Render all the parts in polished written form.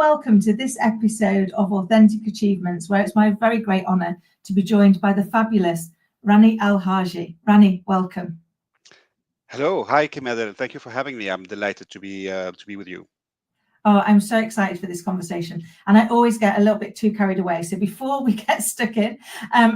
welcome to this episode of Authentic Achievements, where it's my very great honour to be joined by the fabulous Rani Al Hajji. Rani, welcome. Hello, hi Kim-Adele. Thank you for having me. I'm delighted to be with you. Oh, I'm so excited for this conversation, and I always get a little bit too carried away. So before we get stuck in,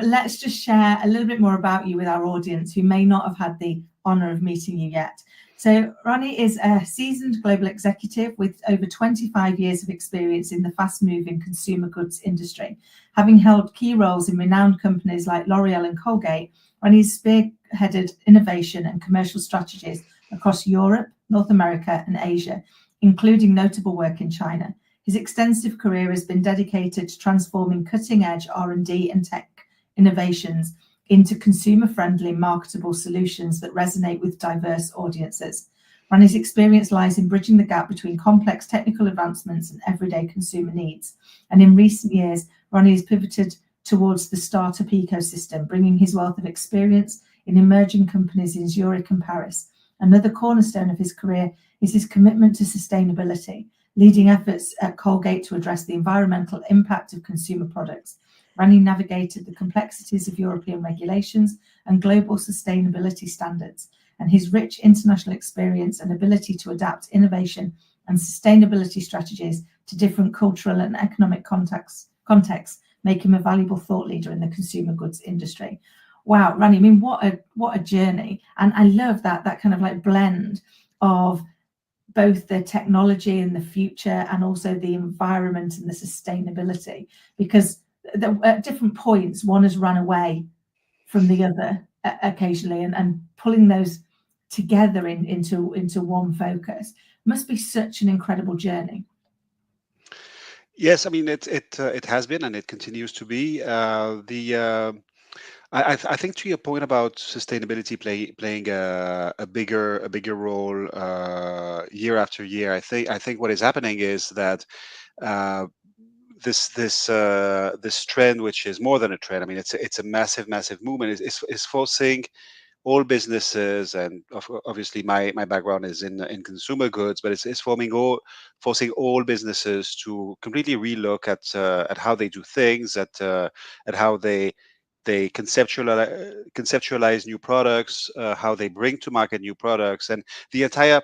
let's just share a little bit more about you with our audience who may not have had the honour of meeting you yet. So Rani is a seasoned global executive with over 25 years of experience in the fast-moving consumer goods industry. Having held key roles in renowned companies like L'Oréal and Colgate, Rani has spearheaded innovation and commercial strategies across Europe, North America, and Asia, including notable work in China. His extensive career has been dedicated to transforming cutting-edge R&D and tech innovations into consumer-friendly, marketable solutions that resonate with diverse audiences. Rani's experience lies in bridging the gap between complex technical advancements and everyday consumer needs. And in recent years, Rani has pivoted towards the startup ecosystem, bringing his wealth of experience in emerging companies in Zurich and Paris. Another cornerstone of his career is his commitment to sustainability, leading efforts at Colgate to address the environmental impact of consumer products. Rani navigated the complexities of European regulations and global sustainability standards, and his rich international experience and ability to adapt innovation and sustainability strategies to different cultural and economic contexts make him a valuable thought leader in the consumer goods industry. Wow, Rani, I mean, what a journey. And I love that kind of like blend of both the technology and the future and also the environment and the sustainability, because at different points, one has run away from the other occasionally, and pulling those together into one focus must be such an incredible journey. Yes, I mean it has been and it continues to be. I think to your point about sustainability playing a bigger role year after year. I think what is happening is that uh, this trend, which is more than a trend. I mean, it's a massive movement. Is forcing all businesses, and obviously my background is in consumer goods, but it's forcing all businesses to completely relook at how they do things, at how they conceptualize new products, how they bring to market new products, and the entire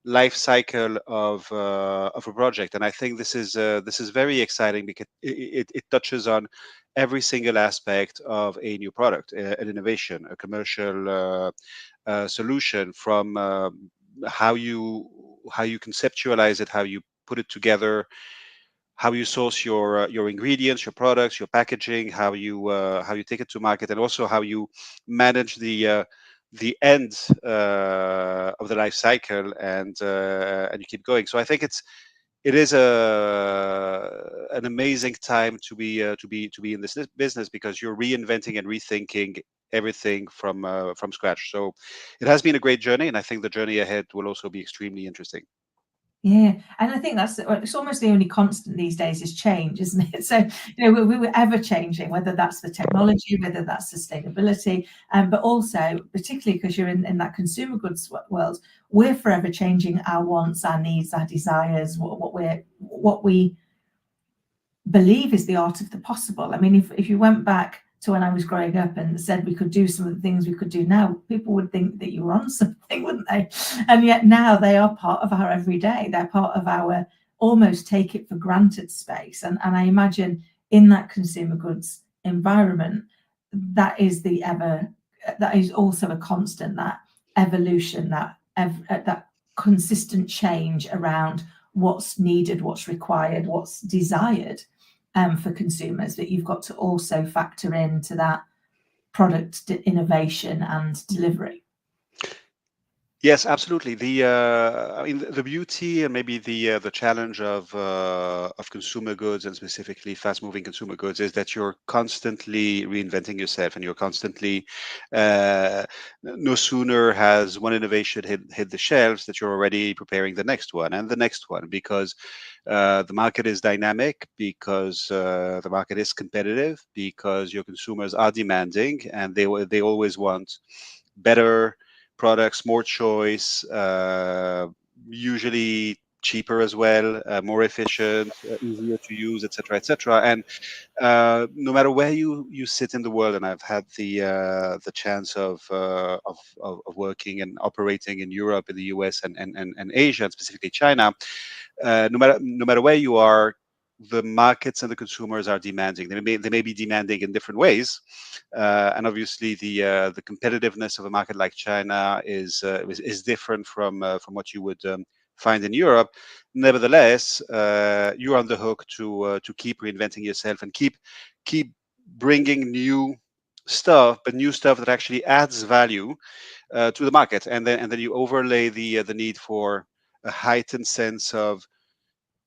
life cycle of a project. And I think this is very exciting because it touches on every single aspect of a new product, an innovation, a commercial solution, from how you conceptualize it, how you put it together, how you source your ingredients, your products, your packaging, how you take it to market, and also how you manage the end of the life cycle, and you keep going. So I think it is an amazing time to be in this business, because you're reinventing and rethinking everything from scratch. So it has been a great journey, and I think the journey ahead will also be extremely interesting. Yeah, and I think it's almost the only constant these days is change, isn't it? So, we were ever changing, whether that's the technology, whether that's sustainability, but also, particularly because you're in that consumer goods world, we're forever changing our wants, our needs, our desires, what we believe is the art of the possible. I mean, if you went back to when I was growing up and said we could do some of the things we could do now, people would think that you were on something, wouldn't they? And yet now they are part of our everyday. They're part of our almost take it for granted space. And I imagine in that consumer goods environment, that is also a constant, that evolution, that consistent change around what's needed, what's required, what's desired for consumers, that you've got to also factor into that product innovation and delivery. Yes, absolutely. I mean, the beauty and maybe the challenge of consumer goods, and specifically fast-moving consumer goods, is that you're constantly reinventing yourself, and you're constantly no sooner has one innovation hit the shelves that you're already preparing the next one and the next one, because the market is dynamic, because the market is competitive, because your consumers are demanding, and they always want better products, more choice, usually cheaper as well, more efficient, easier to use, etc., etc. And no matter where you sit in the world, and I've had the chance of working and operating in Europe, in the US, and Asia, and specifically China. No matter where you are, the markets and the consumers are demanding. They may be demanding in different ways, and obviously the competitiveness of a market like China is different from what you would find in Europe. Nevertheless, you're on the hook to keep reinventing yourself and keep bringing new stuff, but new stuff that actually adds value to the market, and then you overlay the need for a heightened sense of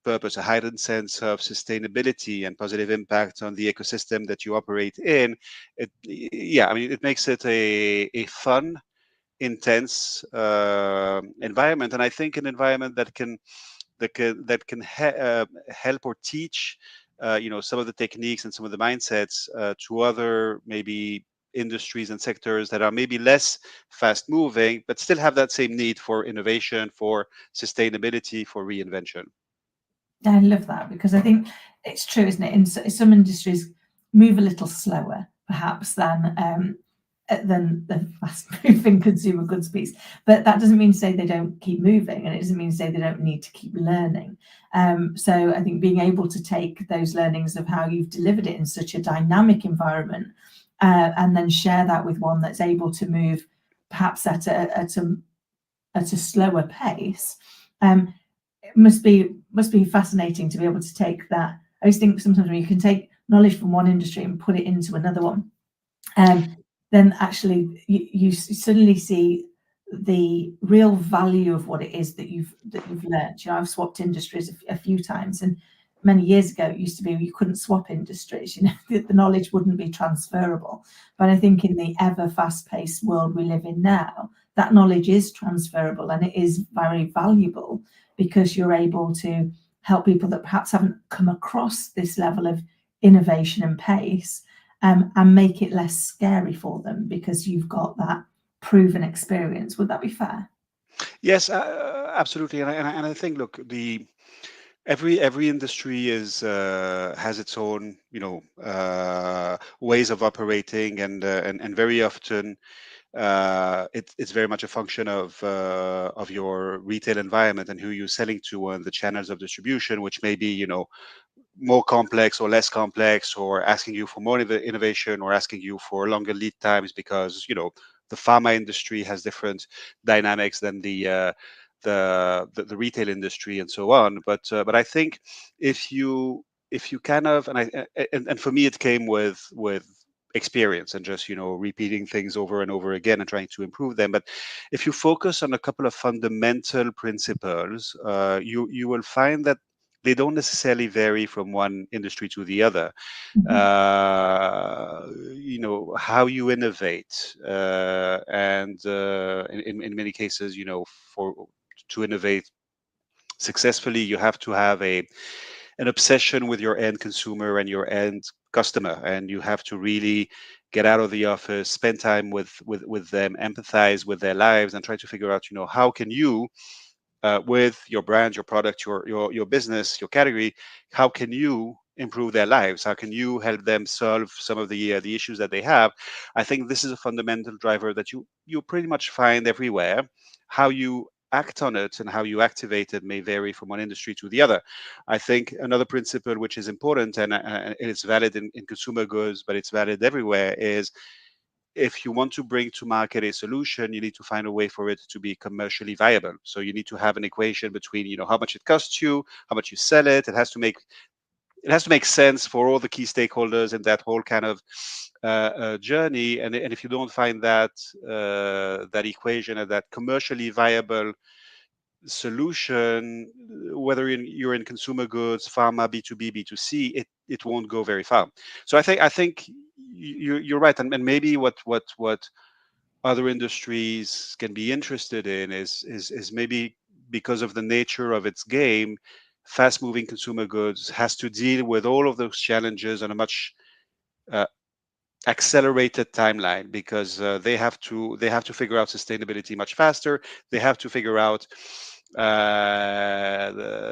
purpose, a heightened sense of sustainability and positive impact on the ecosystem that you operate in. Yeah, I mean, it makes it a fun, intense environment, and I think an environment that can help or teach, some of the techniques and some of the mindsets to other maybe industries and sectors that are maybe less fast moving, but still have that same need for innovation, for sustainability, for reinvention. I love that, because I think it's true, isn't it? In some industries, move a little slower, perhaps, than the fast-moving consumer goods piece. But that doesn't mean to say they don't keep moving, and it doesn't mean to say they don't need to keep learning. So I think being able to take those learnings of how you've delivered it in such a dynamic environment, and then share that with one that's able to move perhaps at a slower pace. It must be fascinating to be able to take that. I always think sometimes when you can take knowledge from one industry and put it into another one, then actually you suddenly see the real value of what it is that you've learned. I've swapped industries a few times, and many years ago it used to be you couldn't swap industries. The knowledge wouldn't be transferable. But I think in the ever fast-paced world we live in now, that knowledge is transferable, and it is very valuable, because you're able to help people that perhaps haven't come across this level of innovation and pace, and make it less scary for them, because you've got that proven experience. Would that be fair? Yes, absolutely, and I think, look, every industry has its own ways of operating, and very often it's very much a function of your retail environment and who you're selling to, and the channels of distribution, which may be more complex or less complex, or asking you for more innovation, or asking you for longer lead times, because the pharma industry has different dynamics than the retail industry, and so on. But I think if you kind of, and for me it came with experience, and just repeating things over and over again and trying to improve them. But if you focus on a couple of fundamental principles, you will find that they don't necessarily vary from one industry to the other. How you innovate, and in many cases, to innovate successfully, you have to have an obsession with your end consumer and your end customer, and you have to really get out of the office, spend time with them, empathize with their lives, and try to figure out, how can you, with your brand, your product, your business, your category, how can you improve their lives? How can you help them solve some of the issues that they have? I think this is a fundamental driver that you pretty much find everywhere. How you act on it and how you activate it may vary from one industry to the other. I think another principle which is important, and it's valid in consumer goods, but it's valid everywhere, is if you want to bring to market a solution, you need to find a way for it to be commercially viable. So you need to have an equation between, how much it costs you, how much you sell it. It has to make sense for all the key stakeholders in that whole kind of journey. And if you don't find that equation and that commercially viable solution, whether you're in consumer goods, pharma, B2B, B2C, it won't go very far. So I think you're right, and maybe what other industries can be interested in is maybe, because of the nature of its game, fast moving consumer goods has to deal with all of those challenges on a much accelerated timeline, because they have to figure out sustainability much faster. They have to figure out the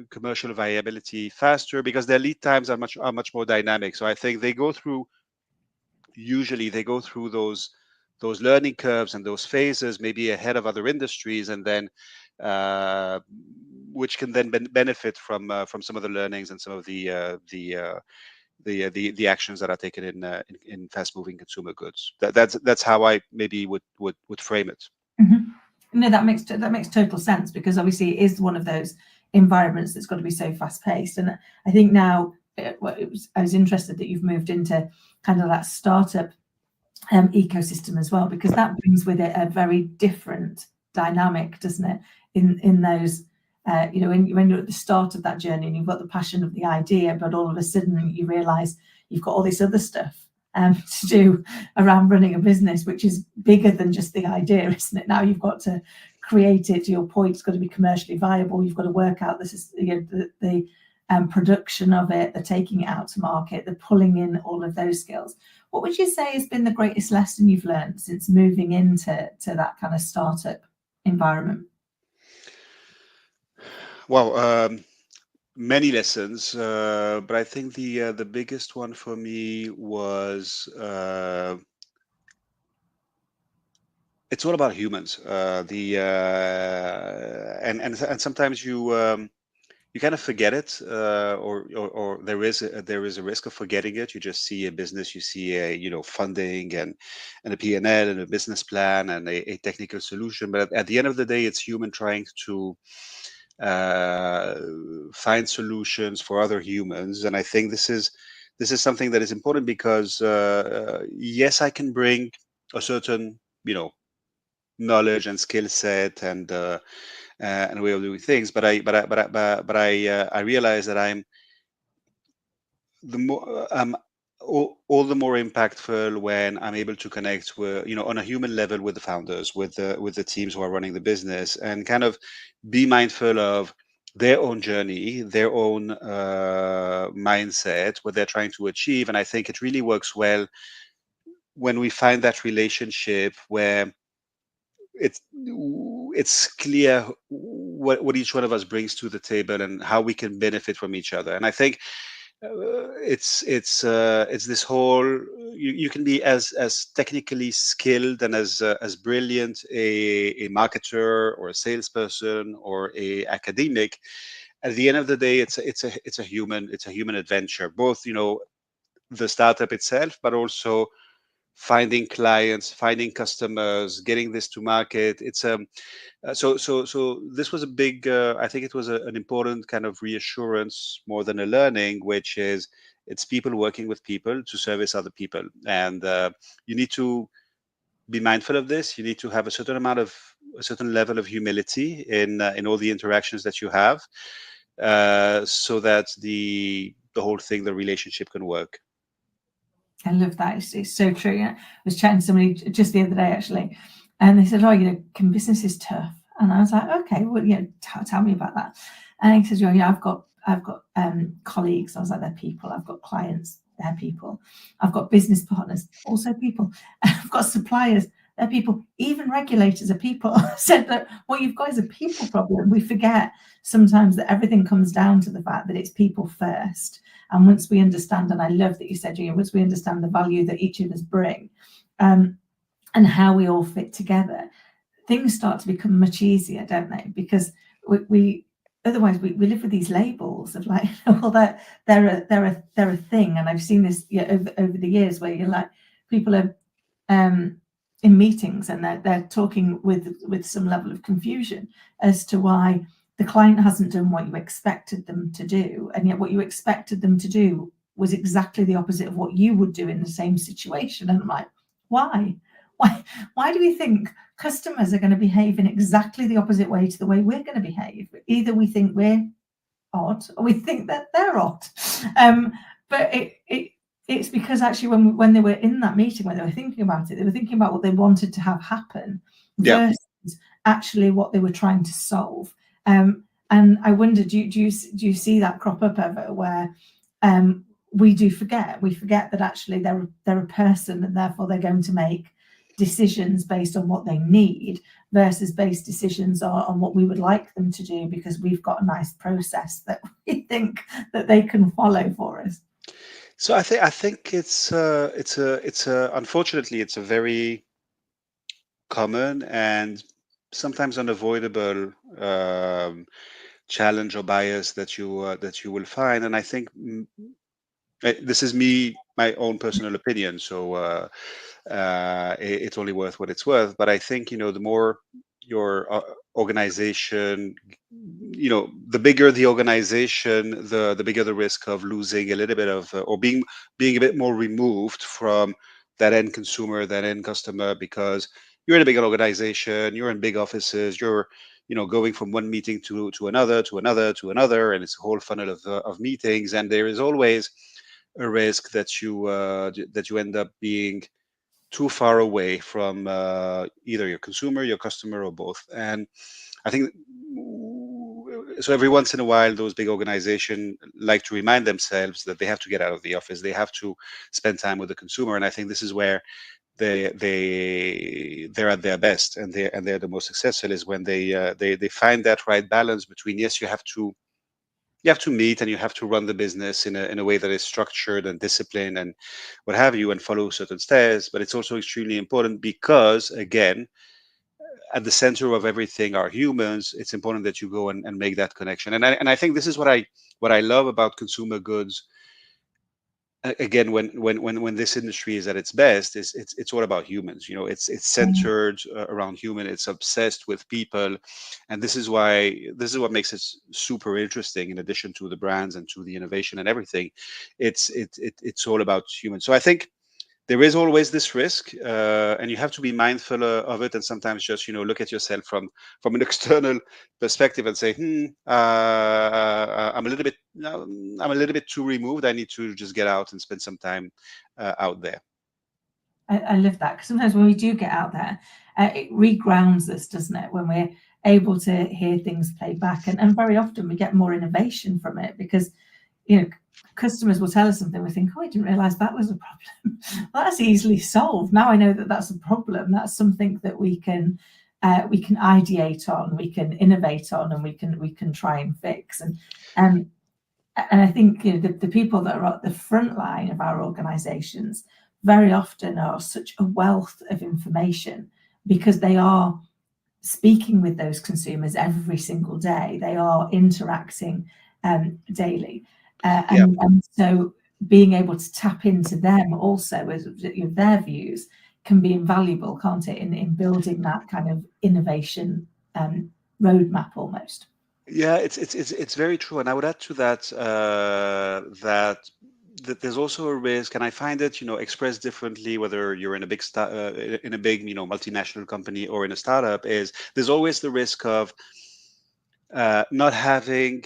commercial viability faster, because their lead times are much more dynamic. So I think usually they go through those learning curves and those phases maybe ahead of other industries, and then which can then benefit from some of the learnings and some of the actions that are taken in fast-moving consumer goods. That's how I maybe would frame it. Mm-hmm. No, that makes total sense, because obviously it is one of those environments that's got to be so fast-paced. And I think now I was interested that you've moved into kind of that startup ecosystem as well, because that brings with it a very different dynamic, doesn't it? In those, when you're at the start of that journey and you've got the passion of the idea, but all of a sudden you realise you've got all this other stuff to do around running a business, which is bigger than just the idea, isn't it? Now you've got to create it. To your point, it's got to be commercially viable. You've got to work out the production of it, the taking it out to market, the pulling in all of those skills. What would you say has been the greatest lesson you've learned since moving into that kind of startup environment? Well, many lessons, but I think the biggest one for me was it's all about humans. And sometimes you kind of forget it, or there is a risk of forgetting it. You just see a business, you see a funding and a P&L and a business plan and a technical solution. But at the end of the day, it's human trying to find solutions for other humans. And I think this is something that is important, because yes, I can bring a certain knowledge and skill set and way of doing things, but I realize that I'm the more all the more impactful when I'm able to connect with on a human level with the founders, with the teams who are running the business, and kind of be mindful of their own journey, their own mindset, what they're trying to achieve. And I think it really works well when we find that relationship where it's clear what each one of us brings to the table and how we can benefit from each other. And I think it's this whole you can be as technically skilled and as brilliant a marketer or a salesperson or a academic. At the end of the day, it's a human adventure, both the startup itself, but also finding clients, finding customers, getting this to market. It's so this was a big I think it was an important kind of reassurance more than a learning, which is it's people working with people to service other people. And you need to be mindful of this. You need to have a certain level of humility in all the interactions that you have, so that the whole thing, the relationship, can work. I love that. It's so true. I was chatting to somebody just the other day, actually, and they said, "Oh, can business is tough?" And I was like, "Okay, well, tell me about that." And he says, I've got colleagues." I was like, "They're people." "I've got clients." "They're people." "I've got business partners." "Also people." "I've got suppliers." "They're people." "Even regulators are people." I said that what you've got is a people problem. We forget sometimes that everything comes down to the fact that it's people first. And once we understand, and I love that you said, once we understand the value that each of us bring, and how we all fit together, things start to become much easier, don't they? Because we otherwise we live with these labels of like, well, they're a thing. And I've seen this over the years where you're like, people are in meetings and they're talking with some level of confusion as to why the client hasn't done what you expected them to do, and yet what you expected them to do was exactly the opposite of what you would do in the same situation. And I'm like, why do we think customers are going to behave in exactly the opposite way to the way we're going to behave? Either we think we're odd or we think that they're odd. But it's because actually when they were in that meeting, when they were thinking about it, they were thinking about what they wanted to have happen versus actually what they were trying to solve. And I wonder, do you see that crop up ever, where we forget that actually they're a person, and therefore they're going to make decisions based on what they need versus based decisions on what we would like them to do because we've got a nice process that we think that they can follow for us. So I think it's unfortunately it's a very common and sometimes unavoidable challenge or bias that you will find, and I think this is my own personal opinion. So it's only worth what it's worth. But I think the more your organization, the bigger the organization, the bigger the risk of losing a little bit of or being a bit more removed from that end consumer, that end customer, because you're in a big organization, you're in big offices, you're going from one meeting to another, to another, to another, and it's a whole funnel of meetings, and there is always a risk that you end up being too far away from either your consumer, your customer, or both. And I think so. Every once in a while, those big organizations like to remind themselves that they have to get out of the office. They have to spend time with the consumer, and I think this is where they're at their best, and they're the most successful is when they find that right balance between, yes, you have to meet and you have to run the business in a way that is structured and disciplined and what have you, and follow certain steps. But it's also extremely important because, again, at the center of everything are humans. It's important that you go and make that connection. And I think this is what I love about consumer goods. Again, when this industry is at its best, it's all about humans. It's centered around human. It's obsessed with people, and this is what makes it super interesting. In addition to the brands and to the innovation and everything, it's all about humans. So I think there is always this risk, and you have to be mindful of it, and sometimes just look at yourself from an external perspective and say, I'm a little bit too removed. I need to just get out and spend some time out there. I love that, because sometimes when we do get out there, it regrounds us, doesn't it? When we're able to hear things played back, and very often we get more innovation from it, because customers will tell us something, we think, oh, I didn't realize that was a problem. Well, that's easily solved. Now I know that that's a problem. That's something that we can ideate on, we can innovate on, and we can try and fix. And I think the people that are at the front line of our organizations very often are such a wealth of information, because they are speaking with those consumers every single day. They are interacting daily. And so being able to tap into them also as their views can be invaluable, can't it, in building that kind of innovation roadmap almost. Yeah, it's very true, and I would add to that that there's also a risk, and I find it expressed differently whether you're in a big multinational company or in a startup. Is there's always the risk of not having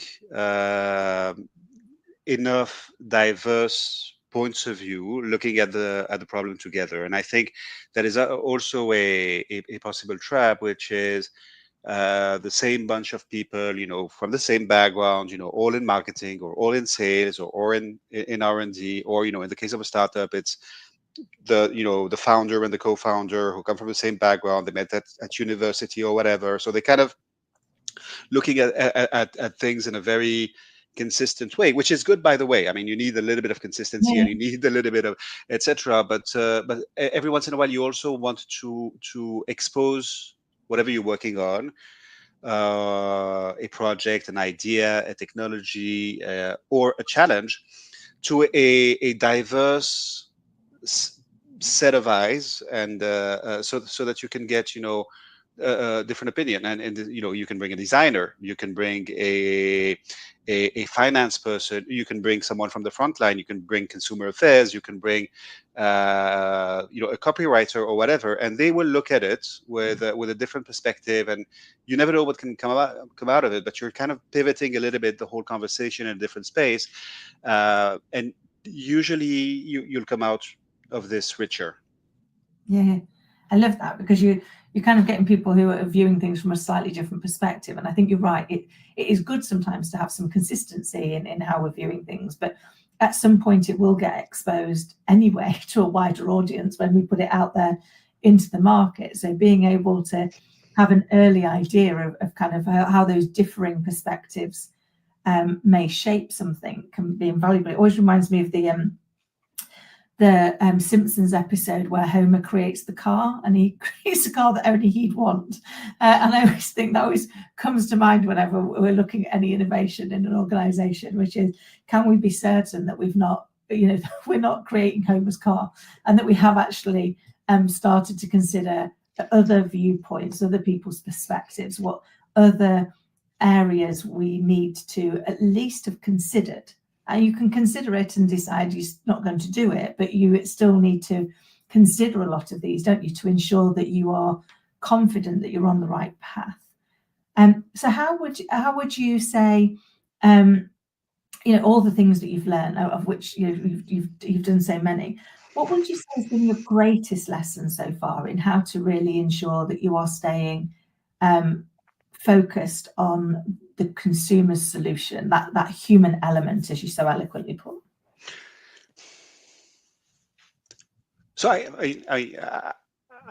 enough diverse points of view looking at the problem together. And I think that is also a possible trap, which is the same bunch of people, from the same background, all in marketing or all in sales or in R&D, or in the case of a startup, it's the founder and the co-founder who come from the same background. They met at university or whatever, so they kind of looking at things in a very consistent way, which is good, by the way. I mean, you need a little bit of consistency, and you need a little bit of etc. But every once in a while, you also want to expose whatever you're working on, a project, an idea, a technology, or a challenge, to a diverse set of eyes, and so that you can get different opinion, and you can bring a designer, you can bring a finance person, you can bring someone from the front line, you can bring consumer affairs, you can bring a copywriter or whatever, and they will look at it with a different perspective, and you never know what can come out of it, but you're kind of pivoting a little bit the whole conversation in a different space, and usually you'll come out of this richer. Yeah, I love that, because you're kind of getting people who are viewing things from a slightly different perspective. And I think you're right. It is good sometimes to have some consistency in how we're viewing things, but at some point it will get exposed anyway to a wider audience when we put it out there into the market. So being able to have an early idea of kind of how those differing perspectives may shape something can be invaluable. It always reminds me of the Simpsons episode where Homer creates the car, and he creates a car that only he'd want. And I always think that always comes to mind whenever we're looking at any innovation in an organization, which is, can we be certain that we're not creating Homer's car, and that we have actually started to consider other viewpoints, other people's perspectives, what other areas we need to at least have considered. And you can consider it and decide you're not going to do it, but you still need to consider a lot of these, don't you, to ensure that you are confident that you're on the right path. So how would you say, all the things that you've learned, of which you've done so many, what would you say has been your greatest lesson so far in how to really ensure that you are staying focused on the consumer's solution, that human element, as you so eloquently put? So I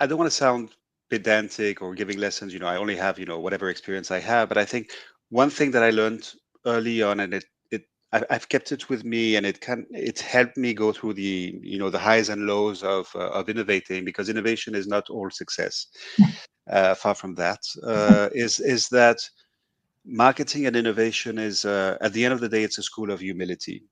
don't want to sound pedantic or giving lessons. I only have whatever experience I have, but I think one thing that I learned early on, and I've kept it with me, and it's helped me go through the the highs and lows of innovating, because innovation is not all success. Far from that, is that marketing and innovation is, at the end of the day, it's a school of humility.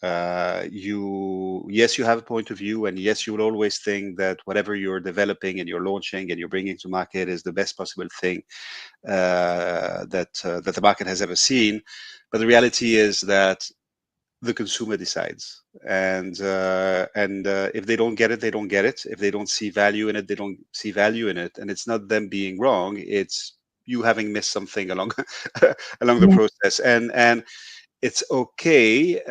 Yes, you have a point of view, and yes, you will always think that whatever you're developing and you're launching and you're bringing to market is the best possible thing that the market has ever seen. But the reality is that the consumer decides, and if they don't get it, they don't get it. If they don't see value in it, they don't see value in it. And it's not them being wrong; it's you having missed something along the process. And it's okay.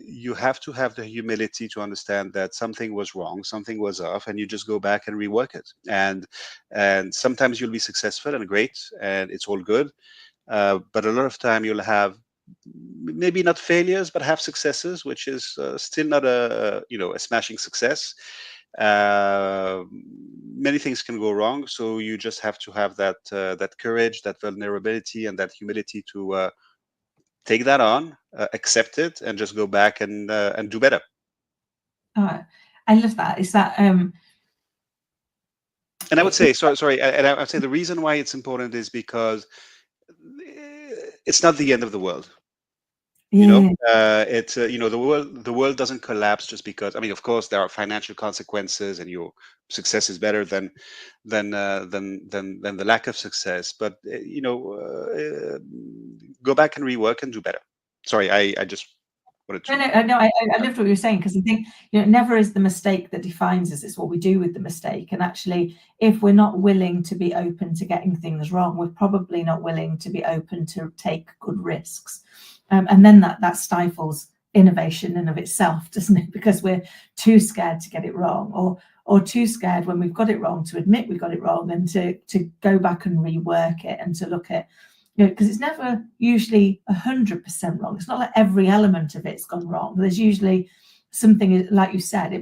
You have to have the humility to understand that something was wrong, something was off, and you just go back and rework it. And sometimes you'll be successful and great, and it's all good. But a lot of time you'll have maybe not failures, but have successes, which is still not a smashing success. Many things can go wrong, so you just have to have that courage, that vulnerability, and that humility to take that on, accept it, and just go back and do better. I love that. Is that and I would say, sorry, and I would say the reason why it's important is because it's not the end of the world. It's the world doesn't collapse just because. I mean, of course, there are financial consequences, and your success is better than the lack of success. But go back and rework and do better. Sorry, I just wanted to. No. I loved what you were saying, because I think never is the mistake that defines us. It's what we do with the mistake. And actually, if we're not willing to be open to getting things wrong, we're probably not willing to be open to take good risks. And then that stifles innovation in of itself, doesn't it? Because we're too scared to get it wrong, or too scared when we've got it wrong to admit we got it wrong, and to go back and rework it, and to look at, because it's never usually 100% wrong. It's not like every element of it's gone wrong. There's usually something, like you said,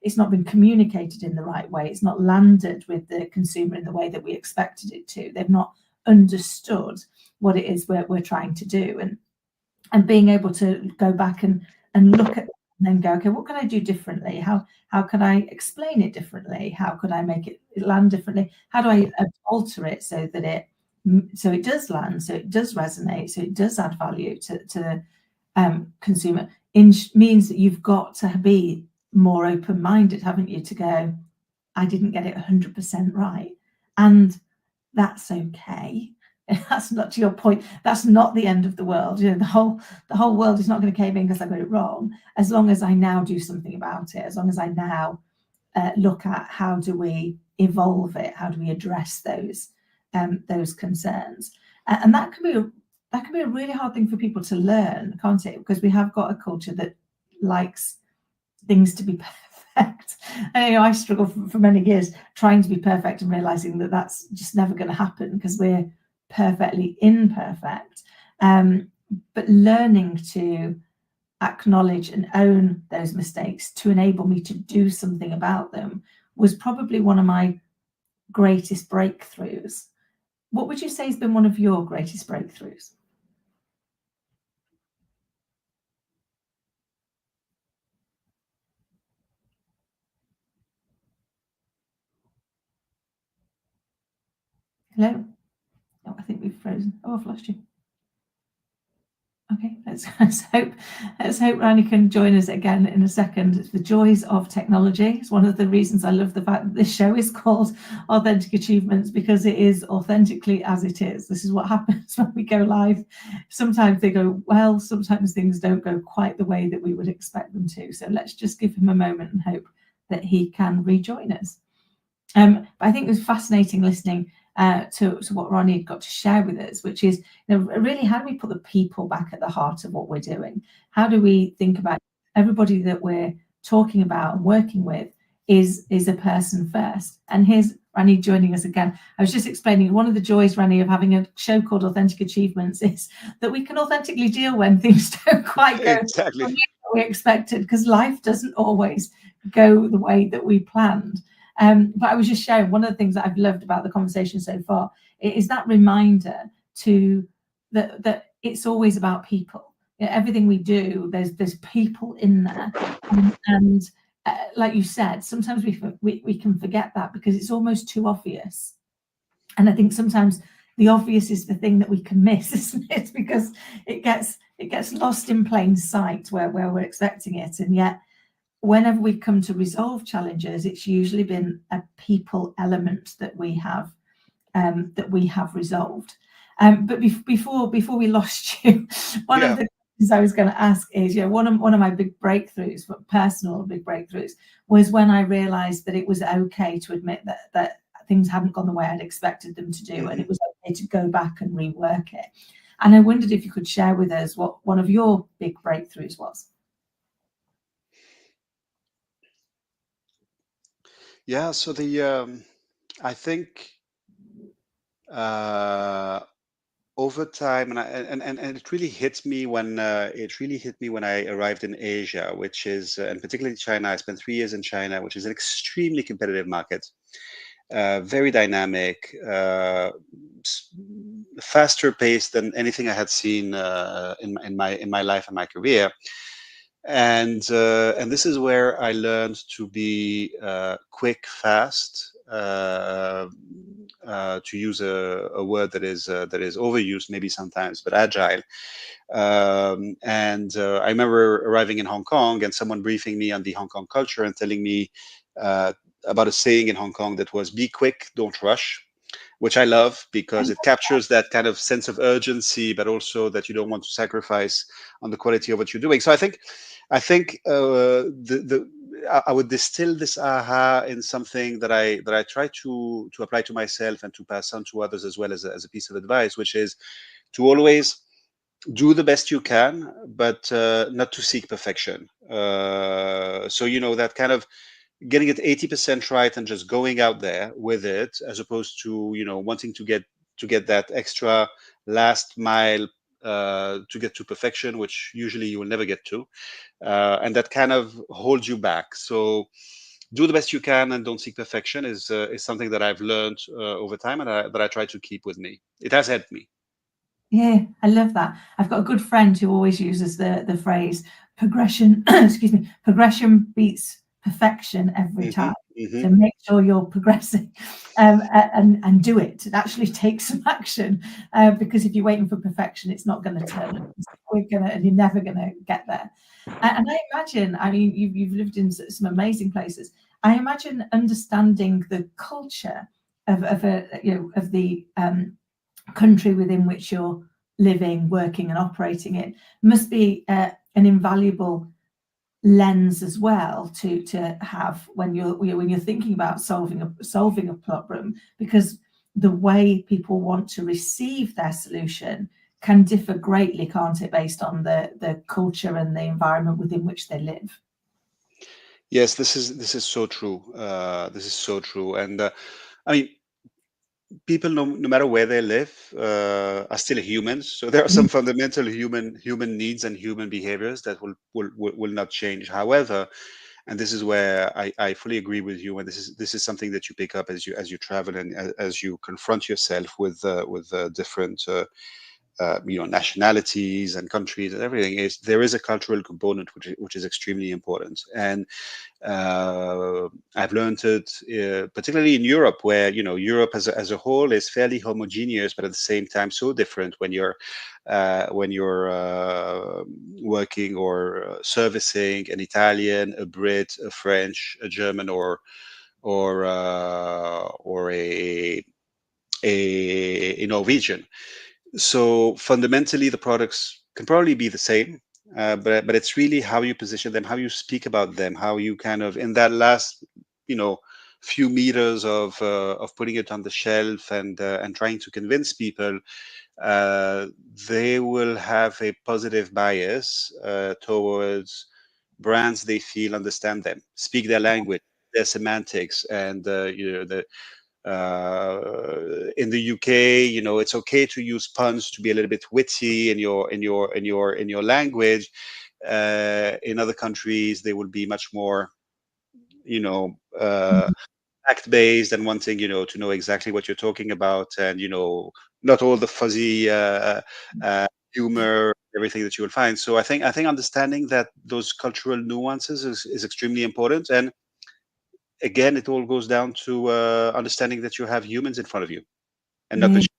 it's not been communicated in the right way. It's not landed with the consumer in the way that we expected it to. They've not understood what it is we're trying to do. And being able to go back and look at it, and then go, okay, what can I do differently? How can I explain it differently? How could I make it land differently? How do I alter it so that it does land, so it does resonate, so it does add value to the consumer? Means that you've got to be more open-minded, haven't you, to go, I didn't get it 100% right, and that's okay. That's not, to your point, that's not the end of the world. The whole world is not going to cave in because I got it wrong, as long as I now do something about it, as long as I now look at how do we evolve it, how do we address those concerns. And that can be a really hard thing for people to learn, can't it? Because we have got a culture that likes things to be perfect. And I struggled for many years trying to be perfect, and realizing that that's just never going to happen, because we're perfectly imperfect. But learning to acknowledge and own those mistakes to enable me to do something about them was probably one of my greatest breakthroughs. What would you say has been one of your greatest breakthroughs? Hello? Oh, I think we've frozen. Oh, I've lost you. Okay, let's hope Rani can join us again in a second. The joys of technology is one of the reasons I love the fact that this show is called Authentic Achievements, because it is authentically as it is. This is what happens when we go live. Sometimes they go well, sometimes things don't go quite the way that we would expect them to. So let's just give him a moment and hope that he can rejoin us. But I think it was fascinating listening to what Rani got to share with us, which is, really, how do we put the people back at the heart of what we're doing? How do we think about everybody that we're talking about and working with is a person first? And here's Rani joining us again. I was just explaining one of the joys, Rani, of having a show called Authentic Achievements is that we can authentically deal when things don't quite go Exactly. the way we expected, because life doesn't always go the way that we planned. But I was just sharing, one of the things that I've loved about the conversation so far is that reminder to that it's always about people. Everything we do, there's people in there, and like you said, sometimes we can forget that because it's almost too obvious. And I think sometimes the obvious is the thing that we can miss, isn't it? Because it gets lost in plain sight where we're expecting it, and yet, whenever we come to resolve challenges, it's usually been a people element that we have resolved. But before we lost you, one of the things I was going to ask is, one of my big breakthroughs, but personal big breakthroughs, was when I realised that it was okay to admit that things hadn't gone the way I'd expected them to do, and it was okay to go back and rework it. And I wondered if you could share with us what one of your big breakthroughs was. Yeah, so I think over time, and it really hit me when I arrived in Asia, which is and particularly China. I spent 3 years in China, which is an extremely competitive market, very dynamic, faster paced than anything I had seen in my life and my career. And this is where I learned to be quick, fast, to use a word that is overused maybe sometimes, but agile. And I remember arriving in Hong Kong and someone briefing me on the Hong Kong culture and telling me about a saying in Hong Kong that was "Be quick, don't rush." Which I love because it captures that kind of sense of urgency, but also that you don't want to sacrifice on the quality of what you're doing. So I think I would distill this aha in something that I try to apply to myself and to pass on to others as well as a piece of advice, which is to always do the best you can, but not to seek perfection. So that kind of getting it 80% right and just going out there with it, as opposed to wanting to get that extra last mile to get to perfection, which usually you will never get to, and that kind of holds you back. So do the best you can and don't seek perfection is something that I've learned over time, and that I try to keep with me. It has helped me. Yeah, I love that. I've got a good friend who always uses the phrase progression, excuse me, progression beats perfection every time. So make sure you're progressing and do it. It actually takes some action because if you're waiting for perfection, it's not going to turn up. You're never going to get there. And I imagine, I mean, you've lived in some amazing places. I imagine understanding the culture of the country within which you're living, working, and operating in must be an invaluable lens as well to have when you're thinking about solving a problem, because the way people want to receive their solution can differ greatly, can't it, based on the culture and the environment within which they live. Yes, this is so true. This is so true, and I mean, people, no matter where they live, are still humans. So there are some fundamental human needs and human behaviors that will not change. However, And this is where I fully agree with you. And this is something that you pick up as you travel and as you confront yourself with different nationalities and countries and everything. Is there is a cultural component which is extremely important. And I've learned it particularly in Europe, where Europe as a whole is fairly homogeneous, but at the same time so different when you're working or servicing an Italian, a Brit, a French, a German, or a Norwegian. So fundamentally, the products can probably be the same, but it's really how you position them, how you speak about them, how you kind of in that last, few meters of putting it on the shelf and trying to convince people, they will have a positive bias towards brands they feel understand them, speak their language, their semantics, and in the UK, it's okay to use puns to be a little bit witty in your language. In other countries, they will be much more, fact-based and wanting, to know exactly what you're talking about, and not all the fuzzy humor, everything that you will find. So I think understanding that those cultural nuances is extremely important. And again, it all goes down to understanding that you have humans in front of you and not Yeah, machines.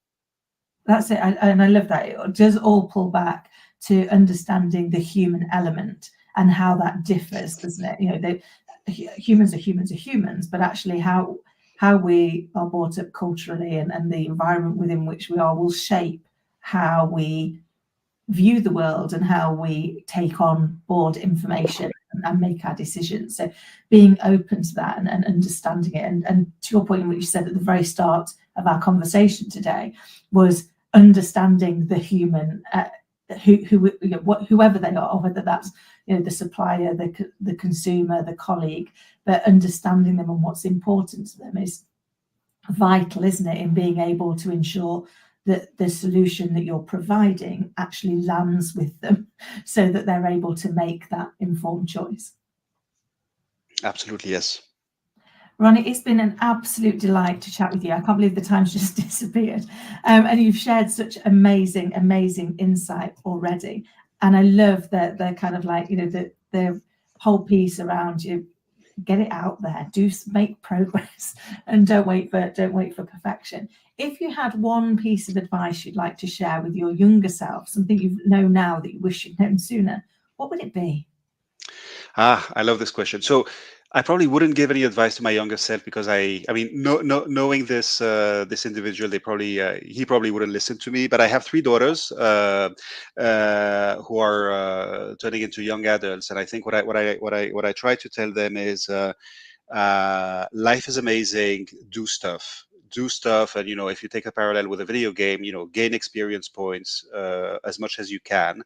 that's it. And I love that. It does all pull back to understanding the human element and how that differs, doesn't it? Humans are humans are humans, but actually how we are brought up culturally and the environment within which we are will shape how we view the world and how we take on board information and make our decisions. So being open to that and understanding it, and to your point, what you said at the very start of our conversation today, was understanding the human, whoever they are, whether that's the supplier, the consumer, the colleague, but understanding them and what's important to them is vital, isn't it, in being able to ensure that the solution that you're providing actually lands with them so that they're able to make that informed choice. Absolutely, yes. Ronnie, it's been an absolute delight to chat with you. I can't believe the time's just disappeared. And you've shared such amazing, amazing insight already. And I love the kind of like, the whole piece around you. Get it out there, make progress, and don't wait for perfection. If you had one piece of advice you'd like to share with your younger self, something you know now that you wish you'd known sooner, what would it be? I love this question. So I probably wouldn't give any advice to my younger self, because I mean, knowing this individual, he probably wouldn't listen to me. But I have three daughters who are turning into young adults, and I think what I try to tell them is, life is amazing. Do stuff, and if you take a parallel with a video game, gain experience points as much as you can.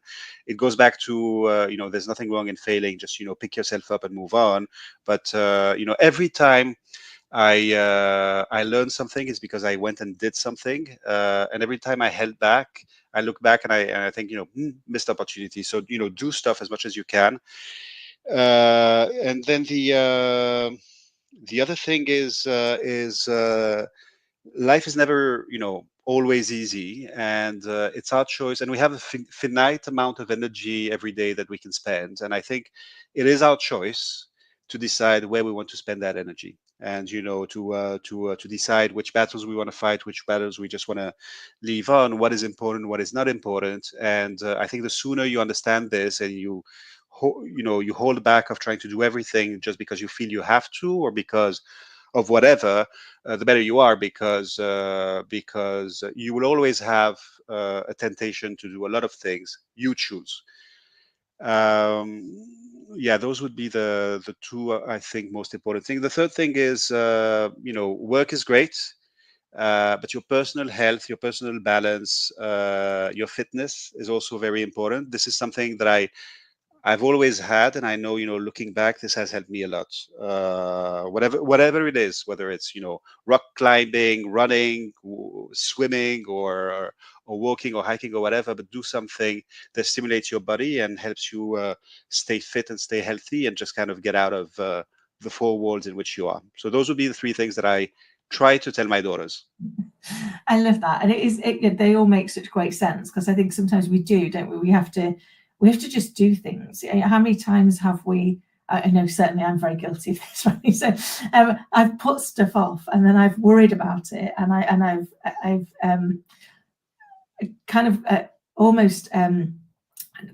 It goes back to there's nothing wrong in failing. Just pick yourself up and move on. But every time I learned something is because I went and did something, and every time I held back, I look back and I think missed opportunity. So do stuff as much as you can. And then the other thing is life is never always easy, and it's our choice, and we have a finite amount of energy every day that we can spend, and I think it is our choice to decide where we want to spend that energy, and to decide which battles we want to fight, which battles we just want to leave on, what is important, what is not important. And I think the sooner you understand this, and you hold back of trying to do everything just because you feel you have to, or because of whatever, the better you are, because you will always have a temptation to do a lot of things you choose. Yeah, those would be the two, I think, most important thing. The third thing is, work is great, but your personal health, your personal balance, your fitness is also very important. This is something that I've always had, and I know, looking back, this has helped me a lot. Whatever it is, whether it's, rock climbing, running, swimming, or walking or hiking or whatever, but do something that stimulates your body and helps you stay fit and stay healthy and just kind of get out of the four walls in which you are. So those would be the three things that I try to tell my daughters. I love that, and they all make such great sense, because I think sometimes we do, don't we? We have to just do things. How many times have we? I know certainly I'm very guilty of this, right? So I've put stuff off, and then I've worried about it, and I've kind of almost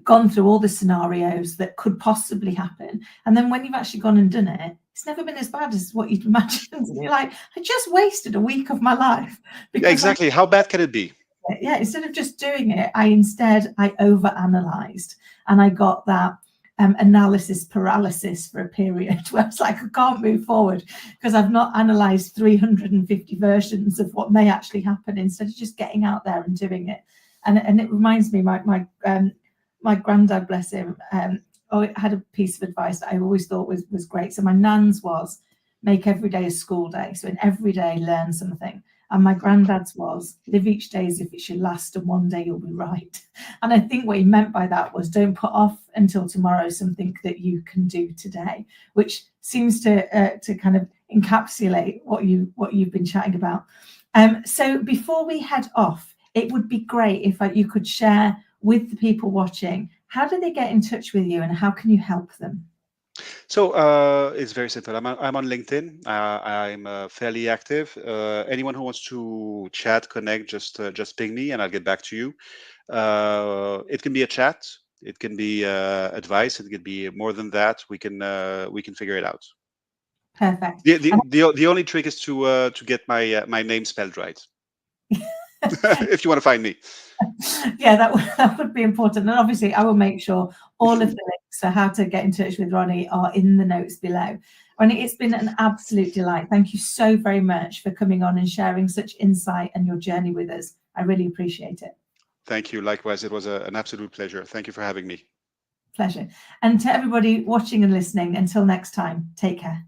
gone through all the scenarios that could possibly happen, and then when you've actually gone and done it, it's never been as bad as what you'd imagined. And you're like, I just wasted a week of my life. Exactly. How bad can it be? Yeah, instead of just doing it, I overanalyzed, and I got that analysis paralysis for a period where it's like, I can't move forward because I've not analyzed 350 versions of what may actually happen, instead of just getting out there and doing it. And it reminds me, my granddad, bless him, had a piece of advice that I always thought was great. So my nan's was, make every day a school day. So in every day, learn something. And my granddad's was, live each day as if it should last, and one day you'll be right. And I think what he meant by that was, don't put off until tomorrow something that you can do today, which seems to kind of encapsulate what you've been chatting about. So before we head off, it would be great if you could share with the people watching, how do they get in touch with you and how can you help them? So it's very simple. I'm on LinkedIn. I'm fairly active. Anyone who wants to chat, connect, just ping me and I'll get back to you. It can be a chat. It can be advice. It could be more than that. We can figure it out. Perfect. The only trick is to get my name spelled right. If you want to find me. Yeah, that would be important. And obviously I will make sure all of the links for how to get in touch with Ronnie are in the notes below. Ronnie, it's been an absolute delight. Thank you so very much for coming on and sharing such insight and your journey with us. I really appreciate it. Thank you. Likewise, it was an absolute pleasure. Thank you for having me. Pleasure. And to everybody watching and listening, until next time, take care.